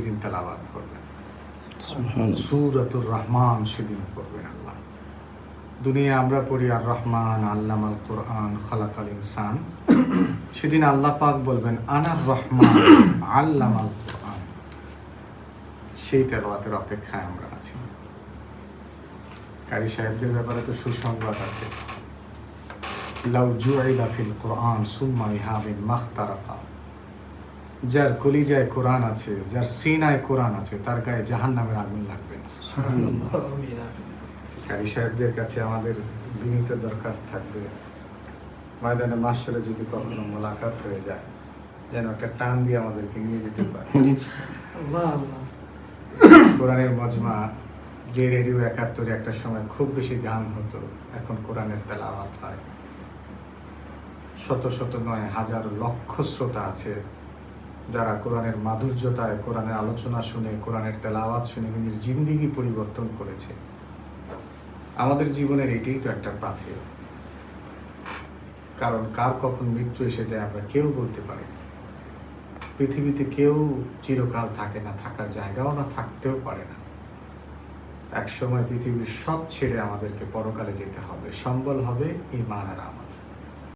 সেদিন তেলাওয়াত করবেন, সূরাতুর রহমান সেদিন পড়বেন আল্লাহ। দুনিয়া আমরা পড়ি আর রহমান আল্লামাল কোরআন খালাকাল ইনসান, সেদিন আল্লাহ পাক বলবেন আনার রহমান আল্লামাল কোরআন। সেই তেলাওয়াতের অপেক্ষায় আমরা আছি। কারি সাহেবদের ব্যাপারে তো সুসংবাদ আছে, লাউ জুইলা ফিল কোরআন সুম্মা ইহাবিন মাখতারাকা। যার কলিজায় কোরআন আছে, যার সিনায় কোরআন আছে, তার গায়ে জাহান্নামের আগুন লাগবে না। কারি সাহেবদের কাছে আমাদের বিনীত দরখাস্ত থাকবে, ময়দানে মাশরে যদি কখনো মোলাকাত হয়ে যায়, যেন একটা টান দিয়ে আমাদেরকে নিয়ে যেতে পারে। কোরআনের মজমা, যে রেডিও ৭১ একটা সময় খুব বেশি গান হতো, এখন কোরআনের তেলাওয়াত হয়। শত শত নয় হাজার লক্ষ শ্রোতা আছে যারা কোরআনের মাধুর্যতায়, কোরআনের আলোচনা শুনে, কোরআনের তেলাওয়াত শুনে নিজের জিন্দিগি পরিবর্তন করেছে। আমাদের জীবনের এটাই তো একটা পাথেয়, কারণ কার কখন মৃত্যু এসে যায় আমরা কেউ বলতে পারি না। পৃথিবীতে কেউ চিরকাল থাকে না, থাকার জায়গাও না, থাকতেও পারে না। এক সময় পৃথিবীর সব ছেড়ে আমাদেরকে পরকালে যেতে হবে, সম্বল হবে ঈমান আর আমল।